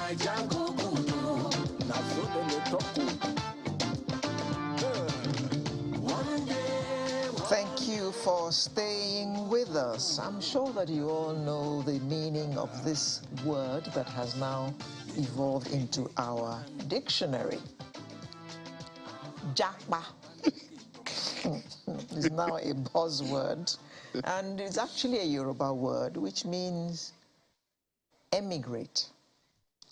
Thank you for staying with us. I'm sure that you all know the meaning of this word that has now evolved into our dictionary. Japa is now a buzzword, and it's actually a Yoruba word which means emigrate.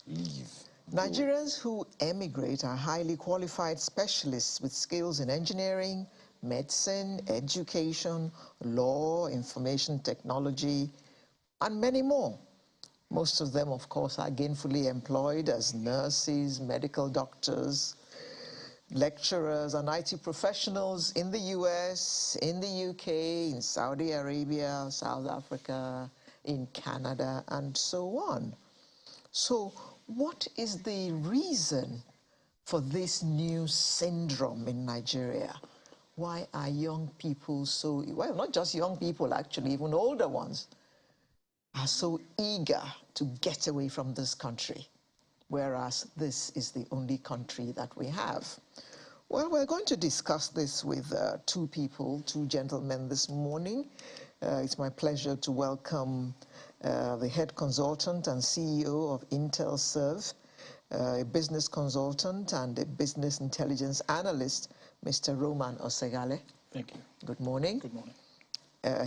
Leave. Nigerians who emigrate are highly qualified specialists with skills in engineering, medicine, education, law, information technology, and many more. Most of them, of course, are gainfully employed as nurses, medical doctors, lecturers, and IT professionals in the US, in the UK, in Saudi Arabia, South Africa, in Canada, and so on. So, what is the reason for this new syndrome in Nigeria? Why are young people so, well, not just young people actually, even older ones, are so eager to get away from this country, whereas this is the only country that we have? Well, we're going to discuss this with two people, two gentlemen this morning. It's my pleasure to welcome the head consultant and CEO of IntelServe, a business consultant and a business intelligence analyst, Mr. Roman Osegale. Thank you. Good morning. Good morning.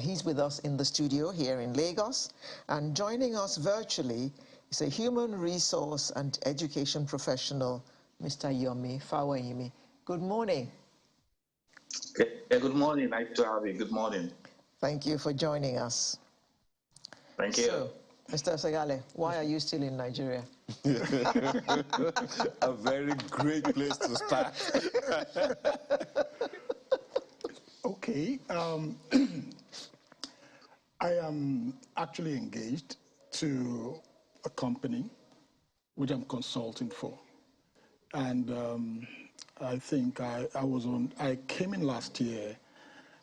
He's with us in the studio here in Lagos, and joining us virtually is a human resource and education professional, Mr. Yomi Fawayimi. Good morning. Good morning. Nice to have you. Good morning. Thank you for joining us. Thank you. So, Mr. Osegale, why are you still in Nigeria? A very great place to start. Okay. I am actually engaged to a company which I'm consulting for. And I think I came in last year,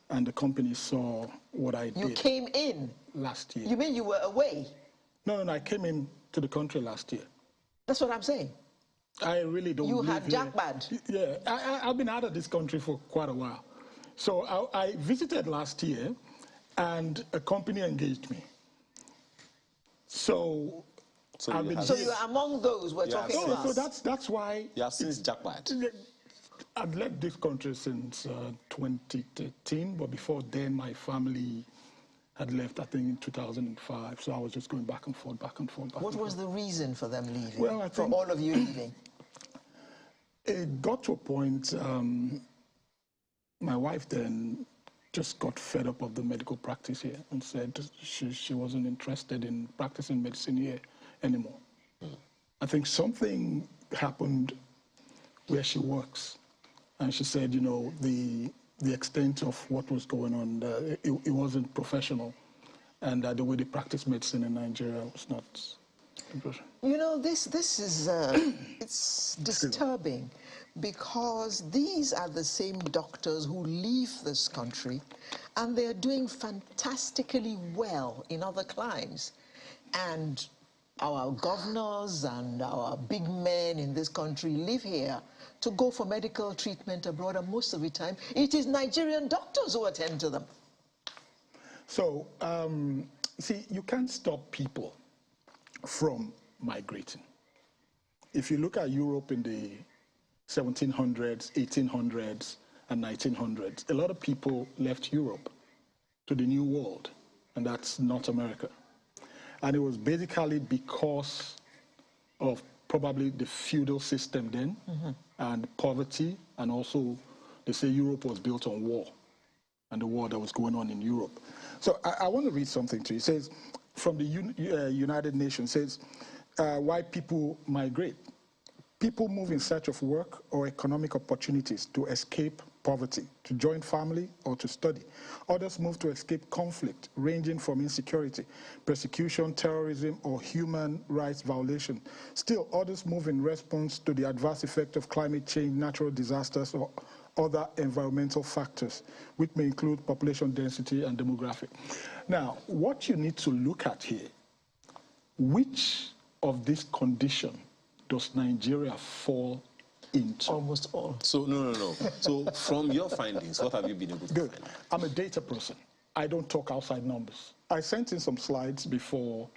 and the company saw what I did. You came in? Last year. You mean you were away? No, I came in to the country last year. That's what I'm saying. I really don't You live had jackpot. Yeah, I've been out of this country for quite a while. So I visited last year, and a company engaged me. So you're among those we're talking about. So that's why. You have since jackpot. I've left this country since 2013, but before then, my family had left, I think, in 2005. So I was just going back and forth. What was the reason for them leaving? Well, I think for all of you leaving? It got to a point, my wife then just got fed up of the medical practice here and said she wasn't interested in practicing medicine here anymore. I think something happened where she works, and she said, you know, the extent of what was going on, it wasn't professional, and the way they practice medicine in Nigeria was not professional. You know, this is it's disturbing, because these are the same doctors who leave this country, and they're doing fantastically well in other climes, and our governors and our big men in this country live here to go for medical treatment abroad, and most of the time it is Nigerian doctors who attend to them. So, see, you can't stop people from migrating. If you look at Europe in the 1700s, 1800s, and 1900s, a lot of people left Europe to the New World, and that's North America. And it was basically because of probably the feudal system then, and poverty, and also they say Europe was built on war, and the war that was going on in Europe. So I want to read something to you. It says, from the United Nations, says, why people migrate. People move in search of work or economic opportunities to escape poverty, to join family, or to study. Others move to escape conflict, ranging from insecurity, persecution, terrorism, or human rights violation. Still, others move in response to the adverse effect of climate change, natural disasters, or other environmental factors, which may include population density and demographic. Now, what you need to look at here, which of this condition does Nigeria fall into? Almost all. So, no. So, from your findings, what have you been able to Good. find? I'm a data person. I don't talk outside numbers. I sent in some slides before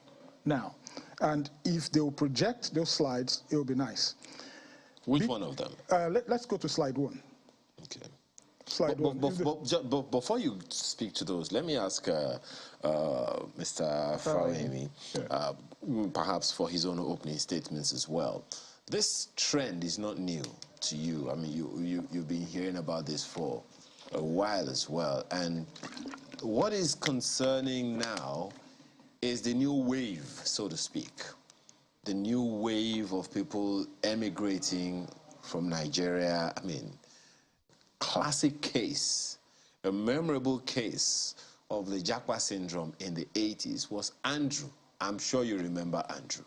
now. And if they will project those slides, it will be nice. Which one of them? Let's go to slide 1. Okay. Slide 1. But before you speak to those, let me ask Mr. Fawemi, perhaps for his own opening statements as well. This trend is not new to you. I mean, you've been hearing about this for a while as well. And what is concerning now is the new wave, so to speak. The new wave of people emigrating from Nigeria. I mean, classic case, a memorable case of the Japa syndrome in the 80s was Andrew. I'm sure you remember Andrew.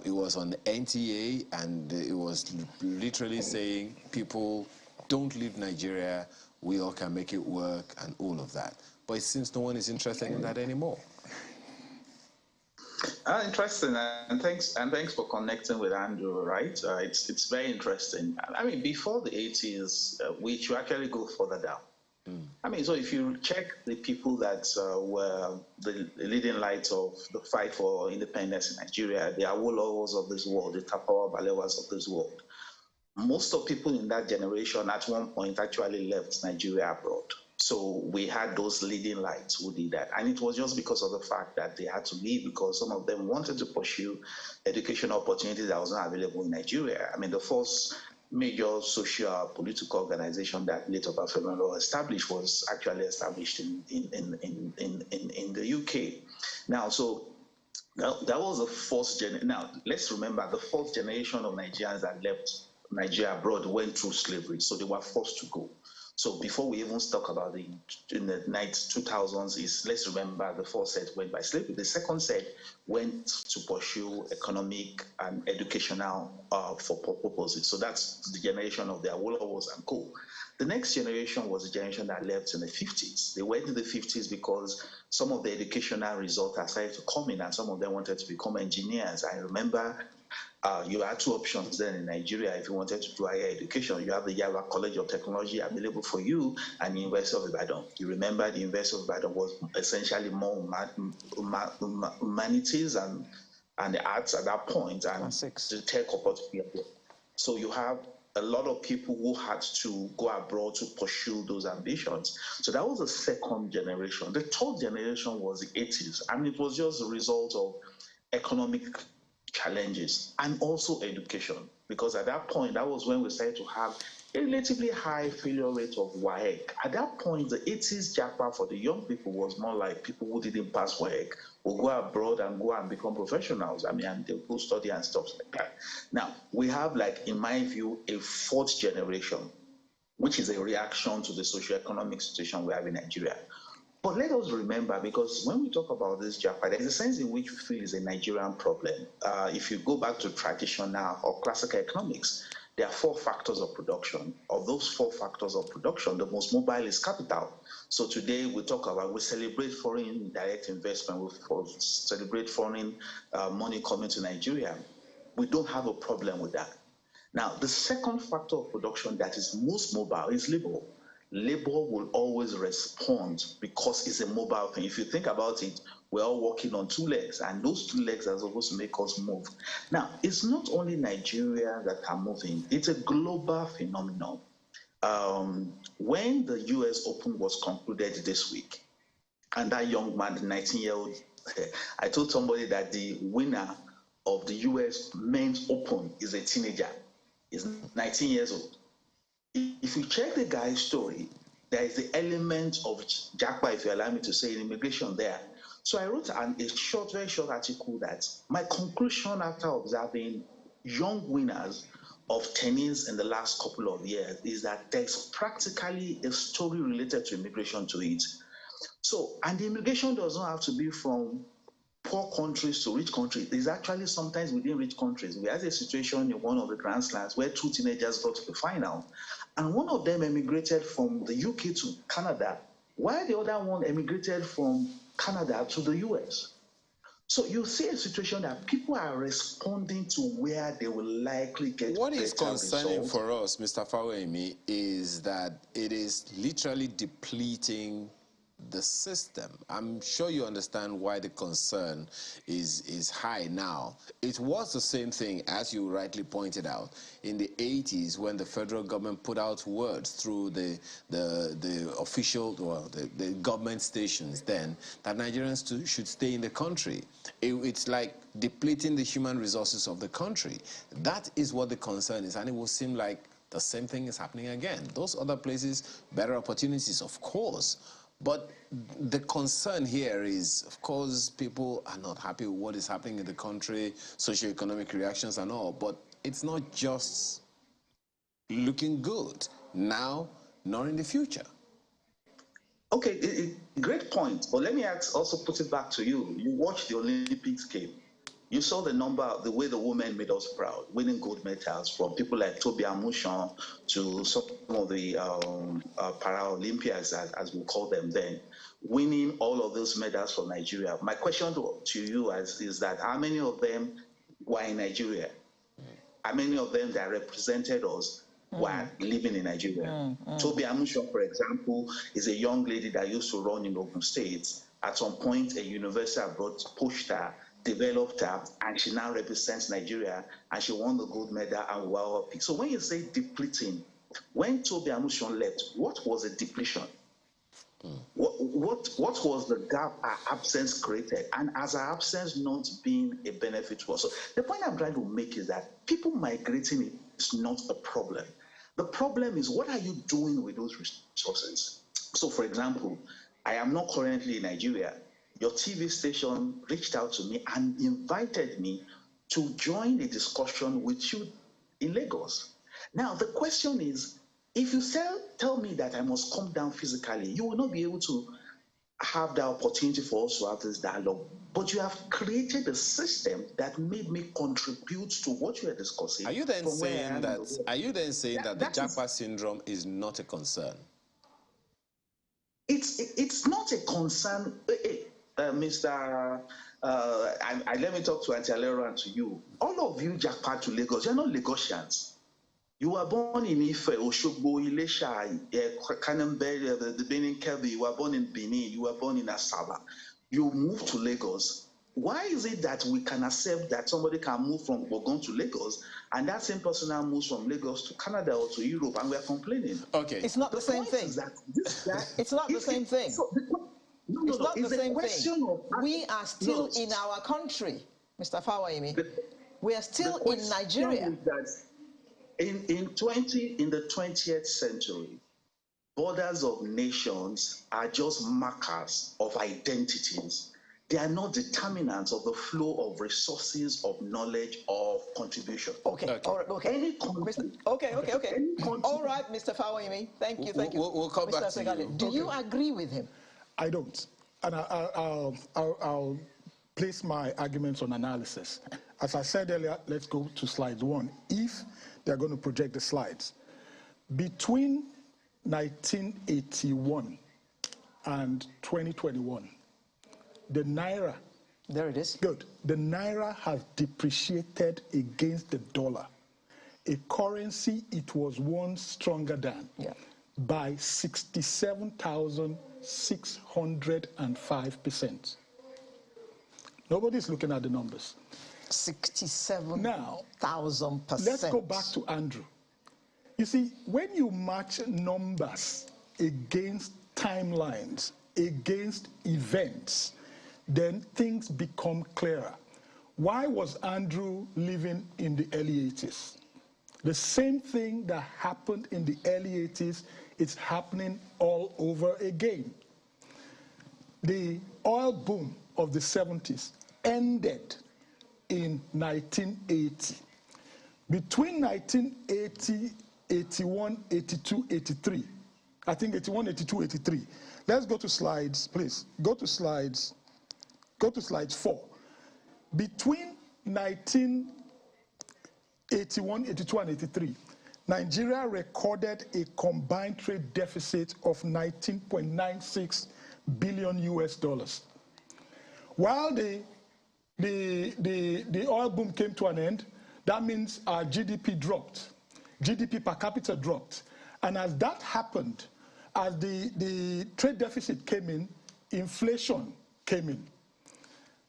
It was on the NTA, and it was literally saying, people, don't leave Nigeria, we all can make it work, and all of that. But it seems no one is interested in that anymore. Interesting, and thanks for connecting with Andrew. Right, it's very interesting. I mean, before the 80s, we should actually go further down. I mean, so if you check the people that were the leading lights of the fight for independence in Nigeria, the Awolowos of this world, the Tafawa Balewas of this world, most of people in that generation at one point actually left Nigeria abroad. So we had those leading lights who did that. And it was just because of the fact that they had to leave, because some of them wanted to pursue educational opportunities that was not available in Nigeria. I mean, the first major social political organization that late Obafemi established was actually established in the UK. Now, so that was the first generation. Now, let's remember the fourth generation of Nigerians that left Nigeria abroad went through slavery, so they were forced to go. So before we even talk about in the 2000s, let's remember the first set went by slavery. The second set went to pursue economic and educational for purposes. So that's the generation of the Awolowos and co. The next generation was the generation that left in the 50s. They went in the 50s because some of the educational results had started to come in, and some of them wanted to become engineers. I remember you had two options then in Nigeria if you wanted to do higher education. You have the Yaba College of Technology available for you and the University of Ibadan. You remember the University of Ibadan was essentially more humanities and the arts at that point, and the tech opportunity. So you have a lot of people who had to go abroad to pursue those ambitions. So that was the second generation. The third generation was the 80s, and it was just a result of economic challenges and also education, because at that point, that was when we started to have a relatively high failure rate of WAEC. At that point, the 80s Japa for the young people was more like people who didn't pass WAEC will go abroad and go and become professionals. I mean, and they'll go study and stuff like that. Now, we have, like, in my view, a fourth generation, which is a reaction to the socioeconomic situation we have in Nigeria. But let us remember, because when we talk about this Japa, there's a sense in which we feel it's a Nigerian problem. If you go back to traditional or classical economics, there are 4 factors of production. Of those 4 factors of production, the most mobile is capital. So today we celebrate foreign direct investment, we celebrate foreign money coming to Nigeria. We don't have a problem with that. Now, the second factor of production that is most mobile is labor. Labor will always respond because it's a mobile thing. If you think about it, we're all walking on 2 legs, and those 2 legs are supposed to make us move. Now, it's not only Nigeria that are moving, it's a global phenomenon. When the US Open was concluded this week, and that young man, the 19-year-old, I told somebody that the winner of the US Men's Open is a teenager. He's 19 years old. If you check the guy's story, there is the element of Japa, if you allow me to say, in immigration there. So I wrote a very short article that my conclusion after observing young winners of tennis in the last couple of years is that there's practically a story related to immigration to it. So, and the immigration does not have to be from poor countries to rich countries. There's actually sometimes within rich countries. We had a situation in one of the Grand Slams where 2 teenagers got to the final, and one of them emigrated from the UK to Canada, while the other one emigrated from Canada to the US. So you see a situation that people are responding to where they will likely get what is better concerning results. for us, Mr. Fawemi, is that it is literally depleting the system. I'm sure you understand why the concern is high now. It was the same thing, as you rightly pointed out, in the 80s when the federal government put out words through the official, well, the government stations then, that Nigerians should stay in the country. It's like depleting the human resources of the country. That is what the concern is, and it will seem like the same thing is happening again. Those other places, better opportunities, of course. But the concern here is, of course, people are not happy with what is happening in the country, socioeconomic reactions and all, but it's not just looking good now, nor in the future. Okay, great point. But let me also put it back to you. You watched the Olympics game. You saw the way the women made us proud, winning gold medals, from people like Toby Amushan to some of the Paralympians, as we call them then, winning all of those medals for Nigeria. My question to you is that how many of them were in Nigeria? How many of them that represented us were living in Nigeria? Toby Amushan, for example, is a young lady that used to run in Ogun State. At some point, a university abroad pushed her, developed her, and she now represents Nigeria, and she won the gold medal and wow. So when you say depleting, when Toby Amushan left, what was the depletion? What was the gap our absence created? And as our absence not being a benefit to us? So the point I'm trying to make is that people migrating is not a problem. The problem is, what are you doing with those resources? So, for example, I am not currently in Nigeria. Your TV station reached out to me and invited me to join a discussion with you in Lagos. Now, the question is, if you tell me that I must come down physically, you will not be able to have the opportunity for us to have this dialogue. But you have created a system that made me contribute to what you are discussing. Are you then saying that the Japa syndrome is not a concern? It's not a concern, Mr. Let me talk to Auntie Alero and to you. All of you Japa to Lagos, you're not Lagosians. You were born in Ife, Oshogbo, Ilesha, Kanembele, the Benin Kelby. You were born in Benin. You were born in Asaba. You moved to Lagos. Why is it that we can accept that somebody can move from Ogun to Lagos, and that same person now moves from Lagos to Canada or to Europe, and we are complaining? Okay, it's not the same thing. It's not the same thing. It's not the same thing. We are still in our country, Mr. Fawemi. We are still in Nigeria. In the 20th century, borders of nations are just markers of identities. They are not determinants of the flow of resources, of knowledge, of contribution. Okay. All right. Okay. Any country. Okay. All right, Mr. Fawemi. Thank you. We'll come back to you. Do you agree with him? I don't, and I'll place my arguments on analysis. As I said earlier, let's go to slide 1. If they're going to project the slides. Between 1981 and 2021, the Naira... There it is. Good. The Naira has depreciated against the dollar, a currency it was once stronger than, by 67,605%. Nobody's looking at the numbers. 67,000%. Let's go back to Andrew. You see, when you match numbers against timelines, against events, then things become clearer. Why was Andrew living in the early 80s? The same thing that happened in the early 80s is happening all over again. The oil boom of the 70s ended in 1980. Between 1980, 81, 82, 83, I think 81, 82, 83. Let's go to slides, please. Go to slide 4. Between 1981, 82, and 83, Nigeria recorded a combined trade deficit of 19.96 billion US dollars. While the the oil boom came to an end, that means our GDP dropped. GDP per capita dropped. And as that happened, as the trade deficit came in, inflation came in.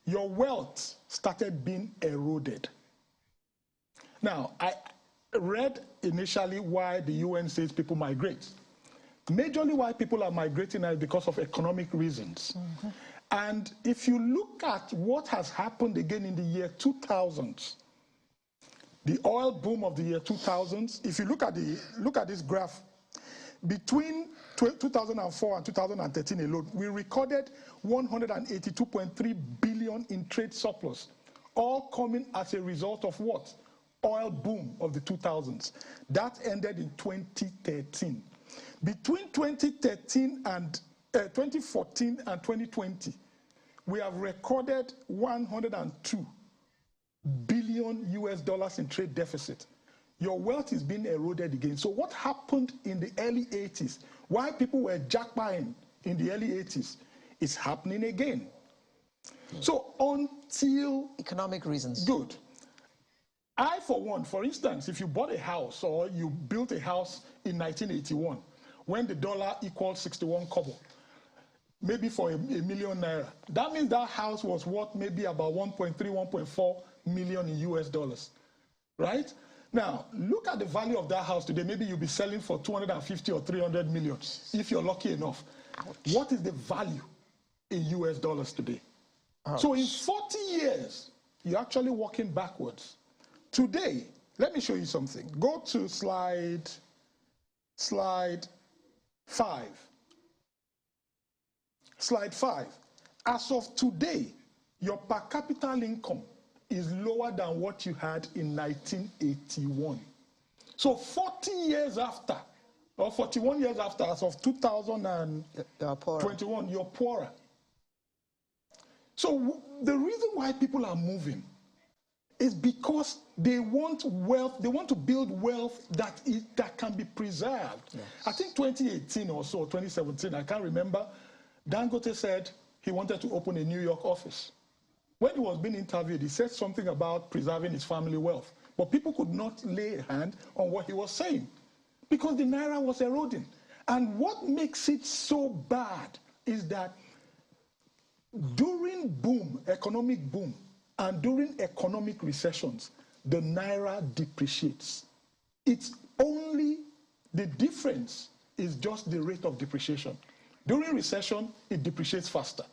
Your wealth started being eroded. Now, I read initially why the UN says people migrate. Majorly why people are migrating is because of economic reasons. Mm-hmm. And if you look at what has happened again in the year 2000, the oil boom of the year 2000, if you look at this graph, between 2004 and 2013 alone, we recorded 182.3 billion in trade surplus, all coming as a result of what? Oil boom of the 2000s. That ended in 2013. Between 2014 and 2020, we have recorded 102 billion US dollars in trade deficit. Your wealth is being eroded again. So what happened in the early 80s, why people were jackpotting in the early 80s, is happening again. So until... Economic reasons. Good. I, for one, for instance, if you bought a house or you built a house in 1981, when the dollar equaled 61 kobo, maybe for a million naira, that means that house was worth maybe about 1.3, 1.4 million in US dollars, right? Now, look at the value of that house today. Maybe you'll be selling for 250 or 300 million, if you're lucky enough. Ouch. What is the value in US dollars today? Ouch. So in 40 years, you're actually walking backwards. Today, let me show you something. Go to slide 5. Slide 5. As of today, your per capita income is lower than what you had in 1981. So 40 years after, or 41 years after, as of 2021, you're poorer. So the reason why people are moving is because they want wealth, they want to build wealth that can be preserved. Yes. I think 2018 or so, 2017, I can't remember, Dangote said he wanted to open a New York office. When he was being interviewed, he said something about preserving his family wealth. But people could not lay a hand on what he was saying because the naira was eroding. And what makes it so bad is that during boom, economic boom, and during economic recessions, the naira depreciates. It's only the difference is just the rate of depreciation. During recession, it depreciates faster.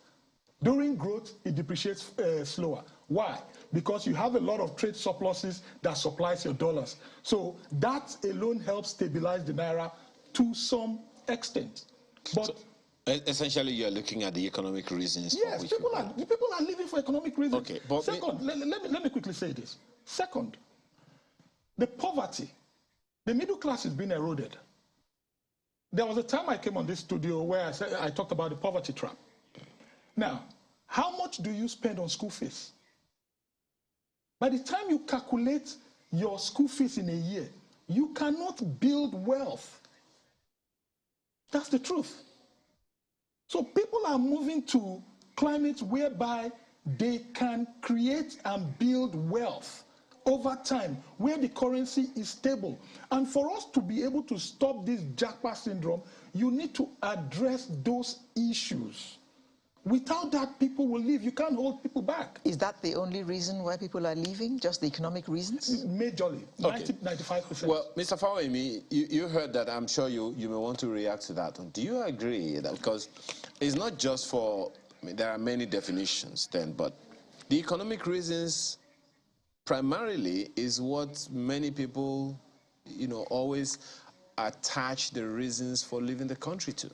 During growth, it depreciates slower. Why? Because you have a lot of trade surpluses that supplies your dollars. So that alone helps stabilize the naira to some extent. But essentially, you're looking at the economic reasons. Yes, people are living for economic reasons. Okay, but second, let me quickly say this. Second, the poverty, the middle class is being eroded. There was a time I came on this studio where I talked about the poverty trap. Now, how much do you spend on school fees? By the time you calculate your school fees in a year, you cannot build wealth. That's the truth. So people are moving to climates whereby they can create and build wealth over time, where the currency is stable. And for us to be able to stop this Japa syndrome, you need to address those issues. Without that, people will leave. You can't hold people back. Is that the only reason why people are leaving? Just the economic reasons? Majorly, okay. 95%. Well, Mr. Fawemi, you heard that. I'm sure you may want to react to that. Do you agree that, because it's not just for, there are many definitions then, but the economic reasons primarily is what many people, always attach the reasons for leaving the country to?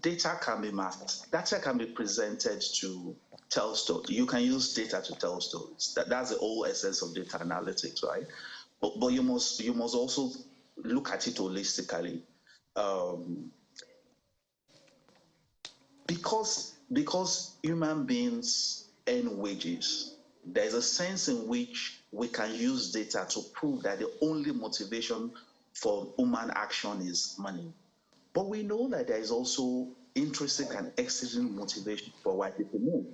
Data can be masked. Data can be presented to tell stories. You can use data to tell stories. That's the whole essence of data analytics, right? But you must also look at it holistically, because human beings earn wages. There's a sense in which we can use data to prove that the only motivation for human action is money. But we know that there is also intrinsic and extrinsic motivation for why people move.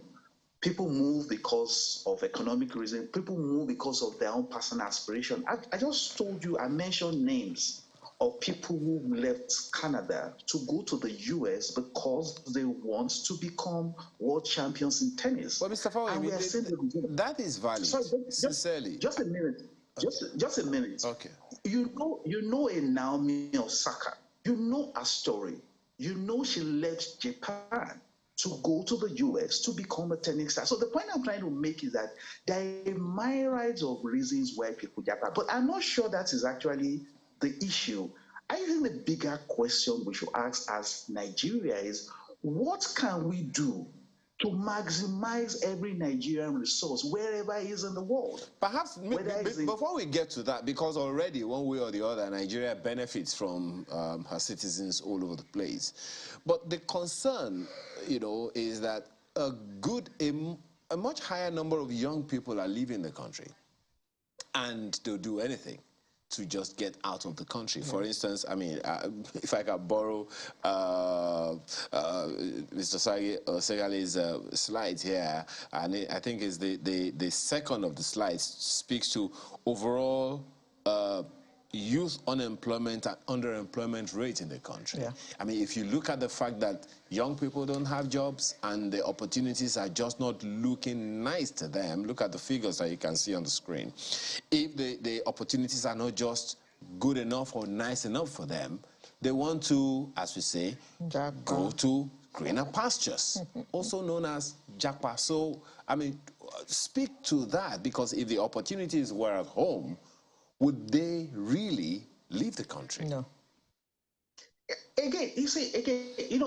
People move because of economic reason. People move because of their own personal aspiration. I just told you, I mentioned names of people who left Canada to go to the US because they want to become world champions in tennis. Well, Mr. Fowler, that is valid. Sorry, sincerely. Just a minute. Just a minute. Okay. You know a Naomi Osaka. You know a story. You know she left Japan to go to the US to become a tennis star. So the point I'm trying to make is that there are myriads of reasons why people Japan, but I'm not sure that is actually the issue. I think the bigger question we should ask as Nigeria is, what can we do to maximize every Nigerian resource wherever he is in the world? Perhaps before we get to that, because already one way or the other, Nigeria benefits from her citizens all over the place. But the concern, is that a much higher number of young people are leaving the country, and they'll do anything to just get out of the country. For instance, I mean, if I can borrow Mr. Segale's slide here, and I think is the second of the slides speaks to overall youth unemployment and underemployment rate in the country. Yeah. I mean, if you look at the fact that young people don't have jobs and the opportunities are just not looking nice to them, look at the figures that you can see on the screen. If the opportunities are not just good enough or nice enough for them, they want to, as we say, go to greener pastures, also known as Japa. So, I mean, speak to that, because if the opportunities were at home, would they really leave the country? No. Again,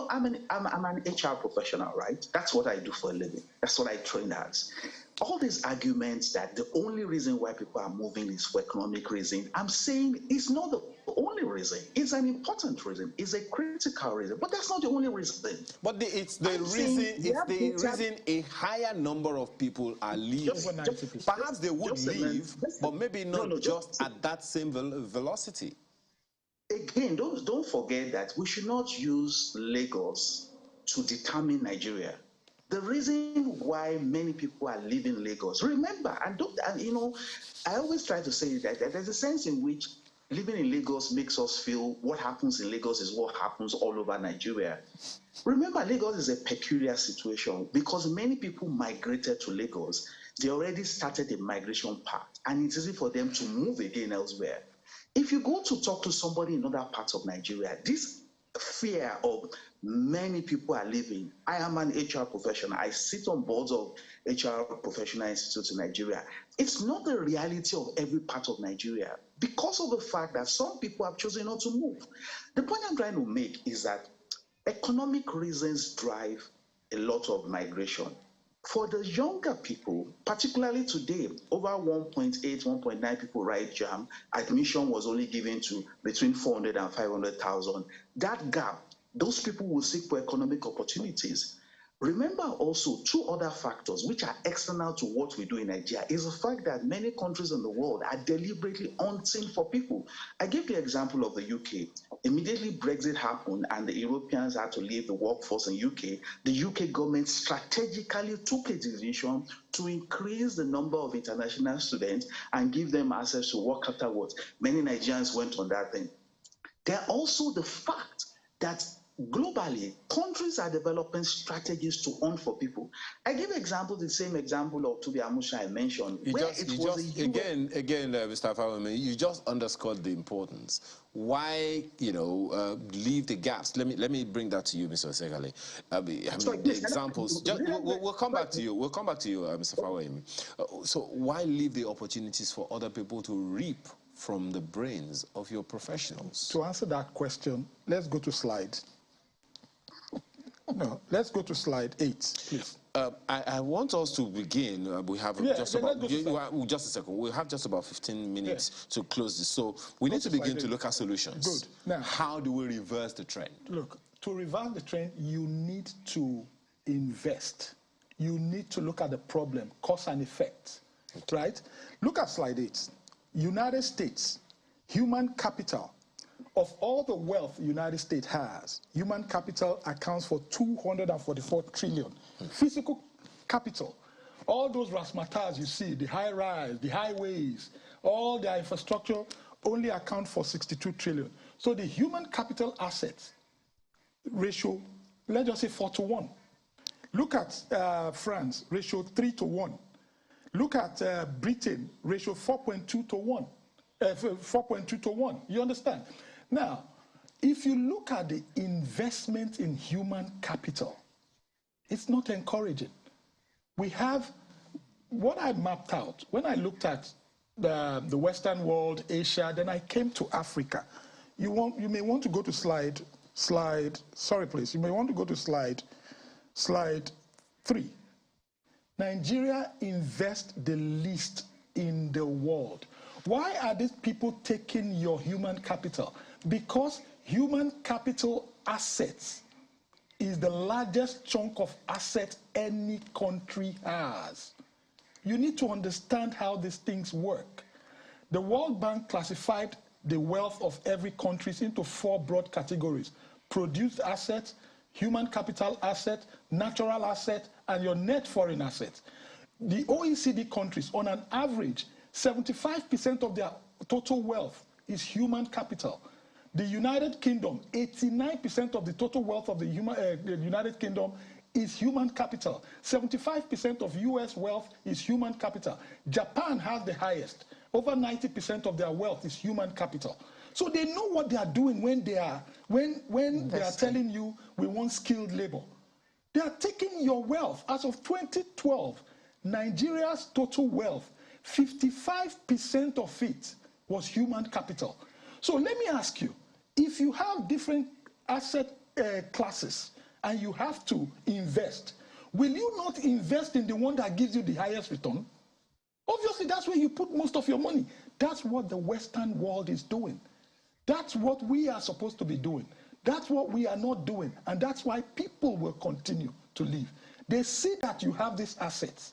I'm an HR professional, right? That's what I do for a living. That's what I train as. All these arguments that the only reason why people are moving is for economic reason, I'm saying it's not the only reason. It's an important reason. It's a critical reason, but that's not the only reason. But it's the reason a higher number of people are leaving. Perhaps they would leave, but maybe not just at that same velocity. Again, don't forget that we should not use Lagos to determine Nigeria. The reason why many people are leaving Lagos, remember, I always try to say that there's a sense in which living in Lagos makes us feel what happens in Lagos is what happens all over Nigeria. Remember, Lagos is a peculiar situation because many people migrated to Lagos. They already started a migration path, and it's easy for them to move again elsewhere. If you go to talk to somebody in other parts of Nigeria, this fear of many people are leaving. I am an HR professional. I sit on boards of HR professional institutes in Nigeria. It's not the reality of every part of Nigeria because of the fact that some people have chosen not to move. The point I'm trying to make is that economic reasons drive a lot of migration. For the younger people, particularly today, over 1.8, 1.9 people write JAM. Admission was only given to between 400 and 500,000. That gap, those people will seek for economic opportunities. Remember also two other factors which are external to what we do in Nigeria is the fact that many countries in the world are deliberately hunting for people. I gave the example of the UK. Immediately Brexit happened and the Europeans had to leave the workforce in UK. The UK government strategically took a decision to increase the number of international students and give them access to work afterwards. Many Nigerians went on that thing. There are also the fact that globally, countries are developing strategies to hunt for people. I give the same example of Tubi Amusha I mentioned. Again, Mr. Fawemi, you just underscored the importance. Why, leave the gaps? Let me bring that to you, Mr. Segale. The examples. We'll come back to you. We'll come back to you, Mr. Fawemi. So why leave the opportunities for other people to reap from the brains of your professionals? To answer that question, let's go to slide. No, let's go to slide 8, please. I want us to begin. We have just a second. We have just about 15 minutes to close this. So we need to begin to look at solutions. Good. Now, how do we reverse the trend? Look, to reverse the trend, you need to invest. You need to look at the problem, cause and effect, right? Look at slide 8. United States, human capital, of all the wealth the United States has, human capital accounts for 244 trillion. Physical capital, all those razzmatazz you see, the high rise, the highways, all their infrastructure only account for 62 trillion. So the human capital assets ratio, let's just say 4 to 1. Look at France, ratio 3 to 1. Look at Britain, ratio 4.2 to 1. 4.2 to 1. You understand? Now, if you look at the investment in human capital, it's not encouraging. We have what I mapped out when I looked at the Western world, Asia, then I came to Africa. You may want to go to slide. Sorry, please. You may want to go to slide 3. Nigeria invests the least in the world. Why are these people taking your human capital? Because human capital assets is the largest chunk of assets any country has. You need to understand how these things work. The World Bank classified the wealth of every country into 4 broad categories: produced assets, human capital asset, natural asset, and your net foreign assets. The OECD countries, on an average, 75% of their total wealth is human capital. The United Kingdom, 89% of the total wealth of the United Kingdom is human capital. 75% of US wealth is human capital. Japan has the highest. Over 90% of their wealth is human capital. So they know what they are doing when they are telling you we want skilled labor. They are taking your wealth. As of 2012, Nigeria's total wealth, 55% of it was human capital. So let me ask you, if you have different asset classes and you have to invest, will you not invest in the one that gives you the highest return? Obviously, that's where you put most of your money. That's what the Western world is doing. That's what we are supposed to be doing. That's what we are not doing. And that's why people will continue to live. They see that you have these assets.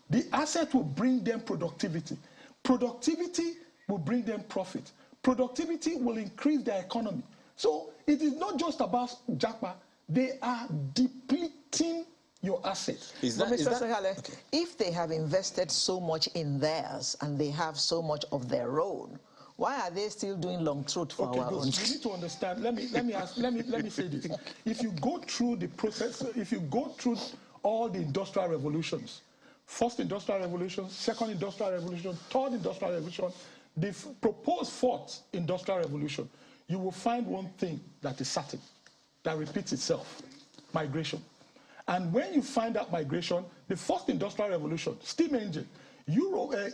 The asset will bring them productivity. Productivity will bring them profit. Productivity will increase their economy. So it is not just about Japa. They are depleting your assets. But Mr. Segale, okay, if they have invested so much in theirs and they have so much of their own, why are they still doing long throat for our own? You need to understand. Let me say this. If you go through the process, if you go through all the industrial revolutions, first industrial revolution, second industrial revolution, third industrial revolution, the proposed fourth industrial revolution, you will find one thing that is certain, that repeats itself: migration. And when you find that migration, the first industrial revolution, steam engine,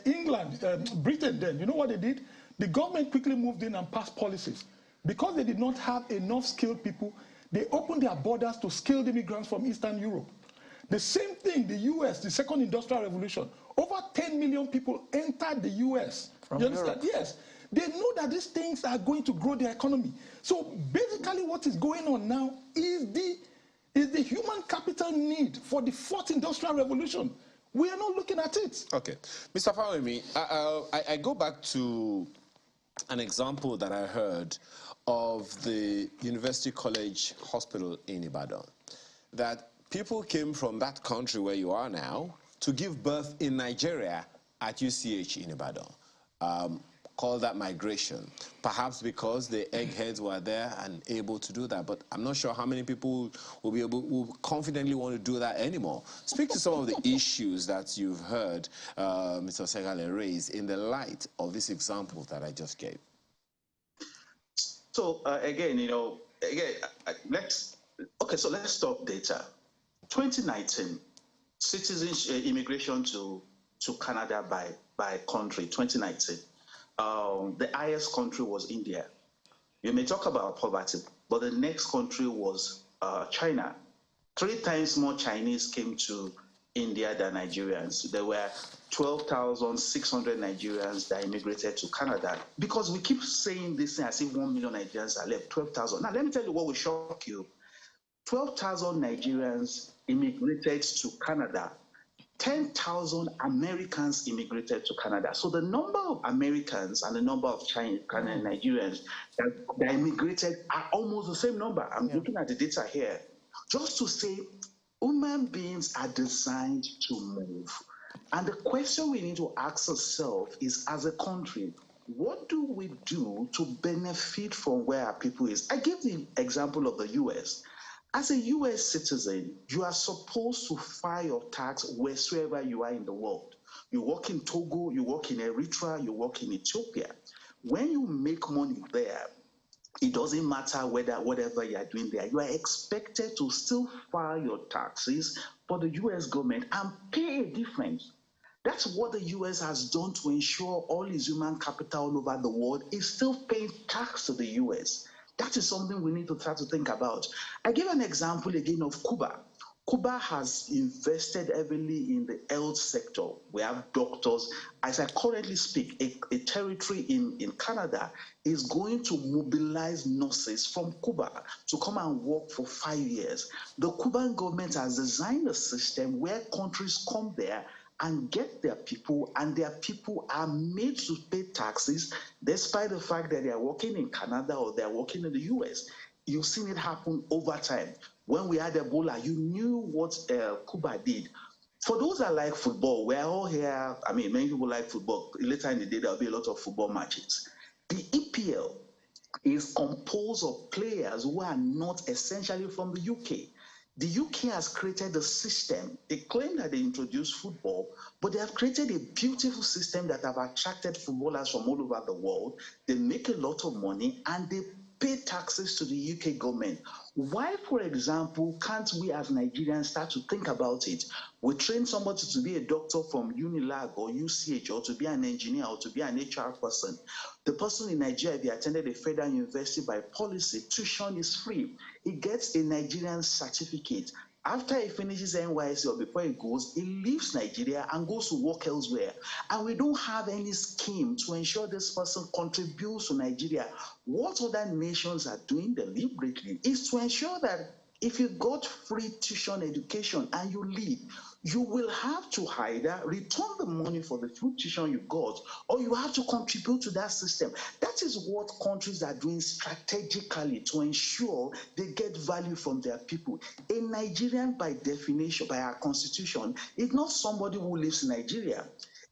England, Britain then, you know what they did? The government quickly moved in and passed policies. Because they did not have enough skilled people, they opened their borders to skilled immigrants from Eastern Europe. The same thing, the US, the second industrial revolution, over 10 million people entered the US. From you understand? Europe. Yes. They know that these things are going to grow their economy. So basically what is going on now is the human capital need for the fourth industrial revolution. We are not looking at it. Okay. Mr. Fawemi, I go back to an example that I heard of the University College Hospital in Ibadan, that people came from that country where you are now to give birth in Nigeria at UCH in Ibadan. Call that migration, perhaps because the eggheads were there and able to do that. But I'm not sure how many people will confidently want to do that anymore. Speak to some of the issues that you've heard Mr. Segale raise in the light of this example that I just gave. So again, let's talk data. 2019, citizens immigration to Canada by country, 2019. The highest country was India. You may talk about poverty, but the next country was China. 3 times more Chinese came to India than Nigerians. There were 12,600 Nigerians that immigrated to Canada, because we keep saying this thing as if 1 million Nigerians are left, 12,000. Now, let me tell you what will shock you. 12,000 Nigerians immigrated to Canada 10,000 Americans immigrated to Canada. So the number of Americans and the number of Nigerians that immigrated are almost the same number. I'm looking at the data here. Just to say, human beings are designed to move. And the question we need to ask ourselves is, as a country, what do we do to benefit from where our people is? I give the example of the US. As a US citizen, you are supposed to file your tax wherever you are in the world. You work in Togo, you work in Eritrea, you work in Ethiopia. When you make money there, it doesn't matter whatever you are doing there, you are expected to still file your taxes for the US government and pay a difference. That's what the US has done to ensure all its human capital all over the world is still paying tax to the US. That is something we need to try to think about. I give an example again of Cuba. Cuba has invested heavily in the health sector. We have doctors. As I currently speak, a territory in Canada is going to mobilize nurses from Cuba to come and work for 5 years. The Cuban government has designed a system where countries come there and get their people, and their people are made to pay taxes despite the fact that they are working in Canada or they are working in the US. You've seen it happen over time. When we had Ebola, you knew what Cuba did. For those that like football, we're all here. I mean, many people like football. Later in the day, there'll be a lot of football matches. The EPL is composed of players who are not essentially from the UK. The UK has created a system. They claim that they introduced football, but they have created a beautiful system that have attracted footballers from all over the world. They make a lot of money and they pay taxes to the UK government. Why, for example, can't we as Nigerians start to think about it? We train somebody to be a doctor from Unilag or UCH, or to be an engineer, or to be an HR person. The person in Nigeria, if he attended a federal university by policy, tuition is free. He gets a Nigerian certificate. After he finishes NYSC or before he goes, he leaves Nigeria and goes to work elsewhere. And we don't have any scheme to ensure this person contributes to Nigeria. What other nations are doing deliberately is to ensure that if you got free tuition education and you leave, you will have to either return the money for the free tuition you got, or you have to contribute to that system. That is what countries are doing strategically to ensure they get value from their people. A Nigerian, by definition, by our constitution, is not somebody who lives in Nigeria.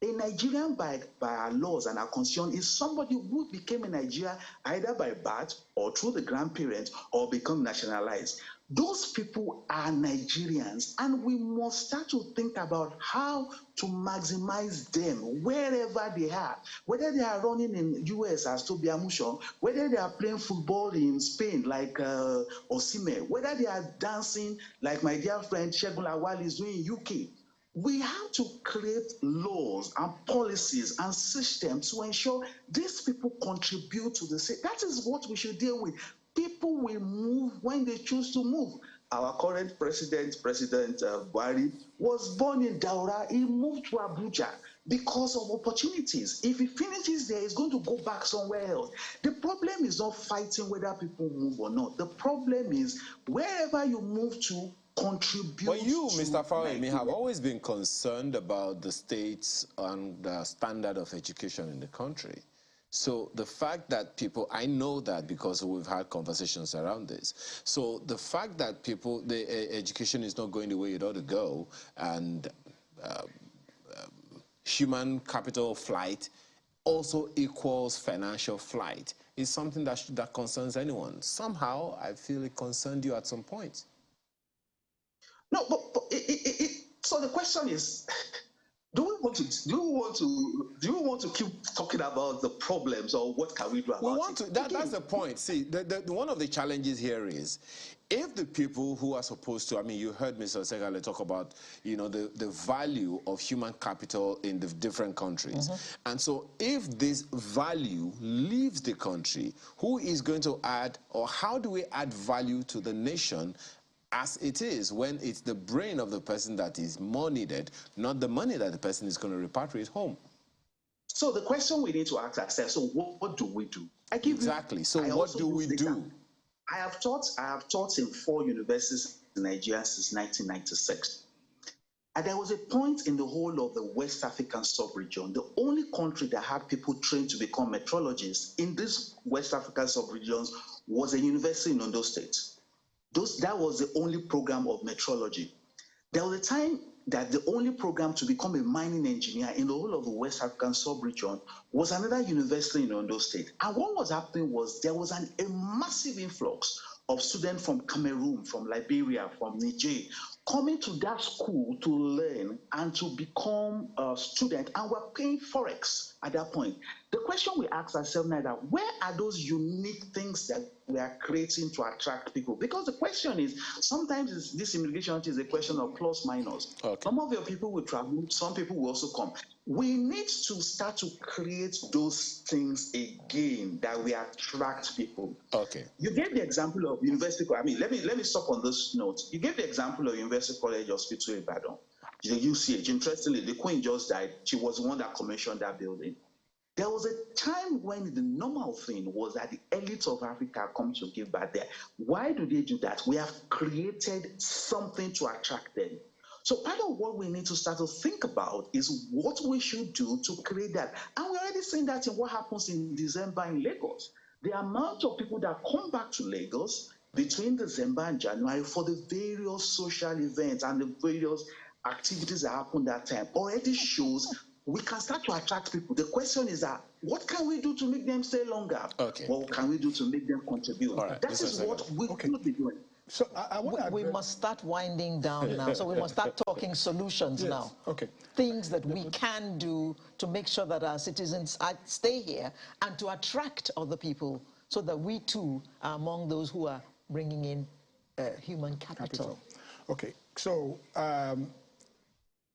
A Nigerian, by our laws and our constitution, is somebody who became a Nigerian either by birth or through the grandparents or become nationalized. Those people are Nigerians, and we must start to think about how to maximize them wherever they are. Whether they are running in US as Toby Amusho, whether they are playing football in Spain like Osimhen, whether they are dancing like my dear friend Segun Lawal is doing in UK. We have to create laws and policies and systems to ensure these people contribute to the state. That is what we should deal with. People will move when they choose to move. Our current President Buhari, was born in Daura. He moved to Abuja because of opportunities. If he finishes there, he's going to go back somewhere else. The problem is not fighting whether people move or not. The problem is wherever you move to, contribute. But you, Mr. Fawemi, have always been concerned about the states and the standard of education in the country. So the fact that people, I know that because we've had conversations around this. So the fact that people, the education is not going the way it ought to go, and human capital flight also equals financial flight, is something that concerns anyone. Somehow, I feel it concerned you at some point. No, but so the question is, do we want to keep talking about the problems, or what can we do about it? That's the point. See, one of the challenges here is, if the people who are supposed to, I mean, you heard Mr. Segale talk about, you know, the value of human capital in the different countries. And so if this value leaves the country, who is going to add, or how do we add value to the nation as it is, when it's the brain of the person that is more needed, not the money that the person is going to repatriate home? So the question we need to ask ourselves, so what do we do? Exactly. So what do we do? I have taught in 4 universities in Nigeria since 1996. And there was a point in the whole of the West African sub-region, the only country that had people trained to become metrologists in this West African sub-regions was a university in Ondo State. That was the only program of metrology. There was a time that the only program to become a mining engineer in the whole of the West African sub-region was another university in Ondo State. And what was happening was there was a massive influx of students from Cameroon, from Liberia, from Niger, coming to that school to learn and to become a student, and we're paying Forex at that point. The question we ask ourselves now is that where are those unique things that we are creating to attract people? Because the question is, sometimes this immigration is a question of plus minus. Okay. Some of your people will travel, some people will also come. We need to start to create those things again that we attract people. Okay. You gave the example of University. I mean, let me stop on this note. You gave the example of University College Hospital in Ibadan, the UCH. Interestingly, the Queen just died. She was the one that commissioned that building. There was a time when the normal thing was that the elites of Africa come to give back there. Why do they do that? We have created something to attract them. So part of what we need to start to think about is what we should do to create that. And we're already seeing that in what happens in December in Lagos. The amount of people that come back to Lagos between December and January for the various social events and the various activities that happen that time already shows we can start to attract people. The question is that what can we do to make them stay longer? Okay. What can we do to make them contribute? Right. That is what we should be doing. So we must start winding down now. So we must start talking solutions now. Okay. Things that we can do to make sure that our citizens stay here and to attract other people so that we too are among those who are bringing in human capital. Okay. So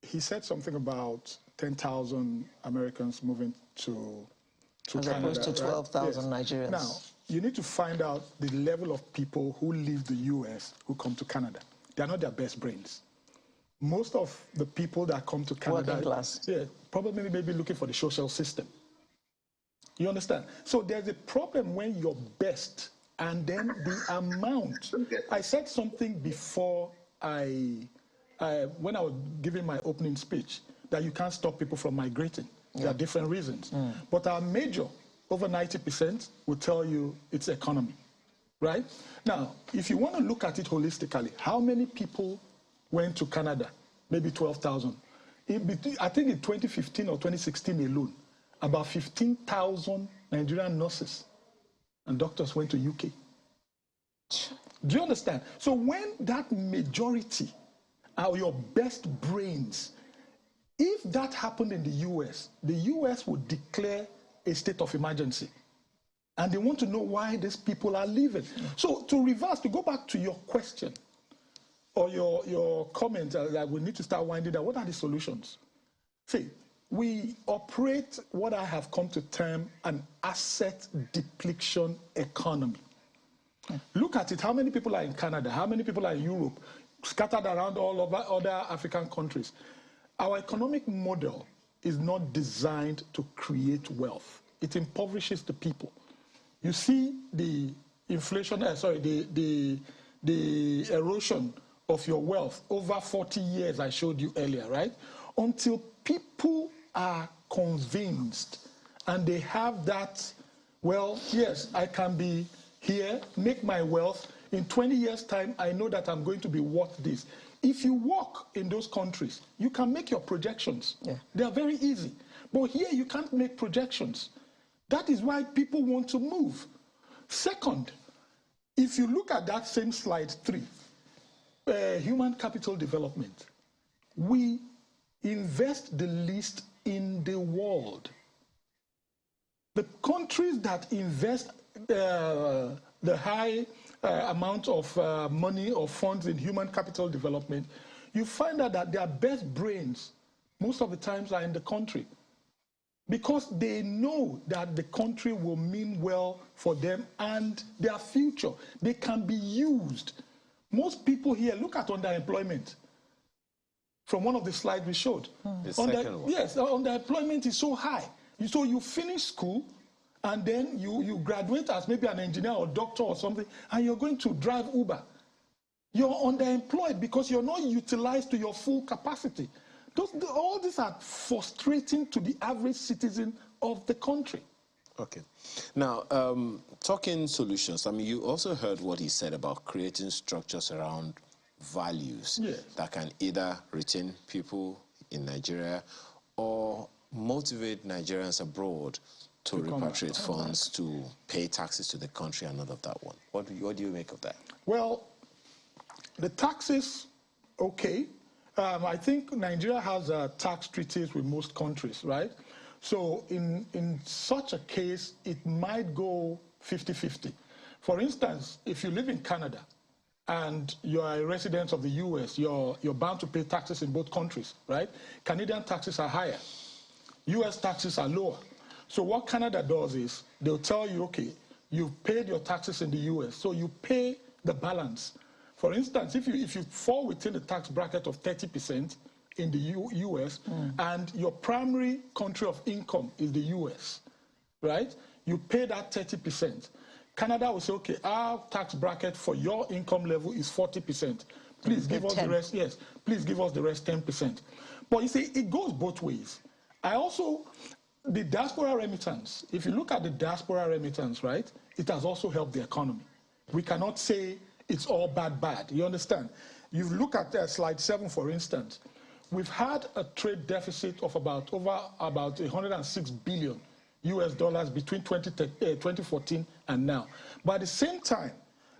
he said something about 10,000 Americans moving to Canada. As opposed to 12,000 right? Nigerians. Now, you need to find out the level of people who leave the U.S. who come to Canada. They are not their best brains. Most of the people that come to Canada, working class. Yeah, probably maybe looking for the social system. You understand? So there's a problem when you're best, and then the amount. I said something before when I was giving my opening speech that you can't stop people from migrating. There are different reasons. But our major, over 90%, will tell you it's economy, right? Now, if you want to look at it holistically, how many people went to Canada? Maybe 12,000. I think in 2015 or 2016 alone, about 15,000 Nigerian nurses and doctors went to UK. Do you understand? So when that majority are your best brains, if that happened in the US would declare a state of emergency. And they want to know why these people are leaving. So to reverse, to go back to your question or your comment that we need to start winding down, what are the solutions? See, we operate what I have come to term an asset depletion economy. Look at it. How many people are in Canada? How many people are in Europe? Scattered around all over other African countries. Our economic model is not designed to create wealth. It impoverishes the people. You see the inflation, the erosion of your wealth over 40 years I showed you earlier, right? Until people are convinced and they have that, well, yes, I can be here, make my wealth. In 20 years' time, I know that I'm going to be worth this. If you walk in those countries, you can make your projections. Yeah. They are very easy. But here, you can't make projections. That is why people want to move. Second, if you look at that same slide 3, human capital development, we invest the least in the world. The countries that invest the high amount of money or funds in human capital development, you find out that their best brains most of the times are in the country because they know that the country will mean well for them and their future. They can be used. Most people here, look at underemployment from one of the slides we showed. The second one. Yes, underemployment is so high. So you finish school, and then you graduate as maybe an engineer or doctor or something, and you're going to drive Uber. You're underemployed because you're not utilized to your full capacity. All these are frustrating to the average citizen of the country. Okay. Now, talking solutions, I mean, you also heard what he said about creating structures around values that can either retain people in Nigeria or motivate Nigerians abroad to repatriate funds, to pay taxes to the country and all of that one. What do you make of that? Well, the taxes, okay. I think Nigeria has tax treaties with most countries, right? So in such a case, it might go 50-50. For instance, if you live in Canada and you're a resident of the US, you're bound to pay taxes in both countries, right? Canadian taxes are higher. US taxes are lower. So what Canada does is they'll tell you, okay, you've paid your taxes in the US, so you pay the balance. For instance, if you fall within the tax bracket of 30% in the US and your primary country of income is the US, right? You pay that 30%. Canada will say, okay, our tax bracket for your income level is 40%. Please give us the rest, yes, please give us the rest 10%. But you see, it goes both ways. The diaspora remittance, if you look at the diaspora remittance, right, it has also helped the economy. We cannot say it's all bad. You understand? You look at slide 7, for instance. We've had a trade deficit of about 106 billion US dollars between 2014 and now. But at the same time,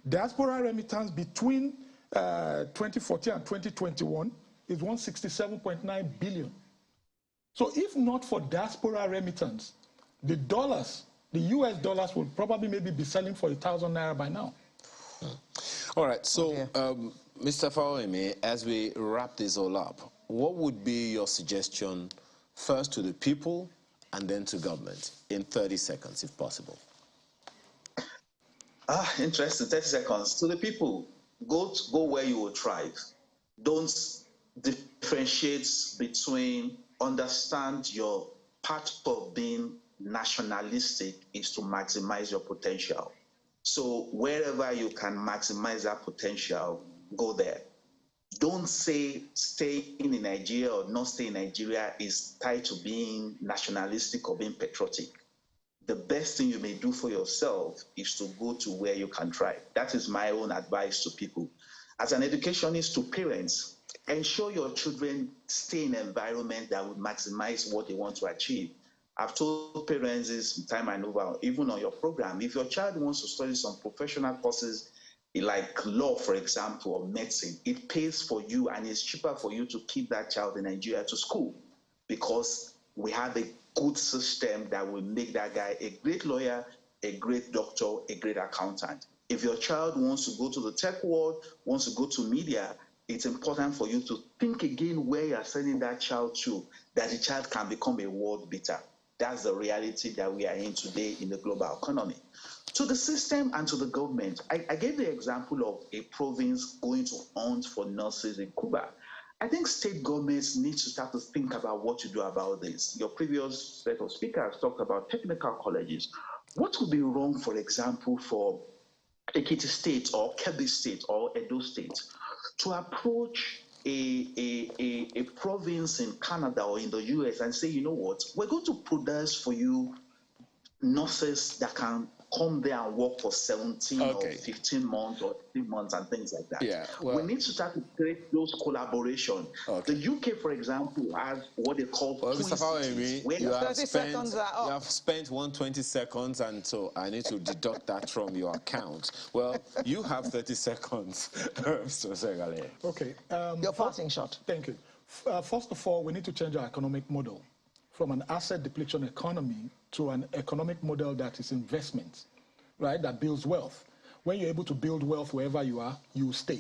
diaspora remittance between 2014 and 2021 is 167.9 billion. So if not for diaspora remittance, the US dollars would probably maybe be selling for 1,000 naira by now. All right, so Mr. Fawemi, as we wrap this all up, what would be your suggestion first to the people and then to government in 30 seconds, if possible? Interesting, 30 seconds. To the people, go where you will thrive. Don't differentiate between, understand your part of being nationalistic is to maximize your potential. So wherever you can maximize that potential, go there. Don't say staying in Nigeria or not staying in Nigeria is tied to being nationalistic or being patriotic. The best thing you may do for yourself is to go to where you can thrive. That is my own advice to people. As an educationist, to parents, ensure your children stay in an environment that will maximize what they want to achieve. I've told parents this time and over, even on your program, if your child wants to study some professional courses like law, for example, or medicine, it pays for you and it's cheaper for you to keep that child in Nigeria to school because we have a good system that will make that guy a great lawyer, a great doctor, a great accountant. If your child wants to go to the tech world, wants to go to media, it's important for you to think again where you're sending that child to, that the child can become a world beater. That's the reality that we are in today in the global economy. To the system and to the government, I gave the example of a province going to hunt for nurses in Cuba. I think state governments need to start to think about what to do about this. Your previous set of speakers talked about technical colleges. What would be wrong, for example, for Ekiti State or Kebbi State or Edo State to approach a province in Canada or in the US and say, you know what, we're going to produce for you nurses that can come there and work for 17 or 15 months or 3 months and things like that. Yeah, well, we need to start to create those collaborations. The UK, for example, has what they call Mr. Fawemi, you have spent 120 seconds, and so I need to deduct that from your account. Well, you have 30 seconds, Mr. Segale. Okay. Your passing shot. Thank you. First of all, we need to change our economic model from an asset depletion economy to an economic model that is investment, right, that builds wealth. When you're able to build wealth wherever you are, you stay.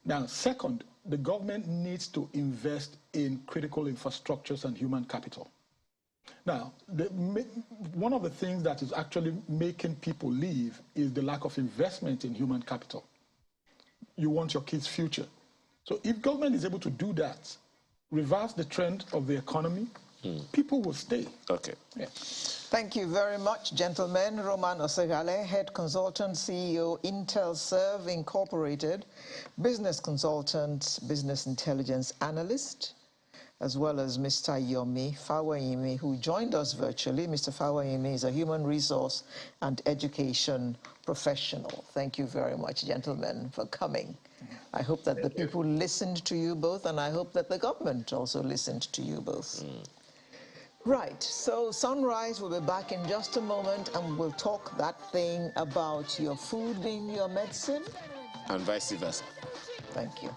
Now, second, the government needs to invest in critical infrastructures and human capital. Now, one of the things that is actually making people leave is the lack of investment in human capital. You want your kids' future. So if government is able to do that, reverse the trend of the economy, people will stay. Okay. Yeah. Thank you very much, gentlemen. Roman Osegale, Head Consultant, CEO, IntelServe Incorporated, Business Consultant, Business Intelligence Analyst, as well as Mr. Yomi Fawayimi, who joined us virtually. Mr. Fawayimi is a human resource and education professional. Thank you very much, gentlemen, for coming. I hope that the people listened to you both, and I hope that the government also listened to you both. Right, so Sunrise will be back in just a moment, and we'll talk that thing about your food being your medicine. And vice versa. Thank you.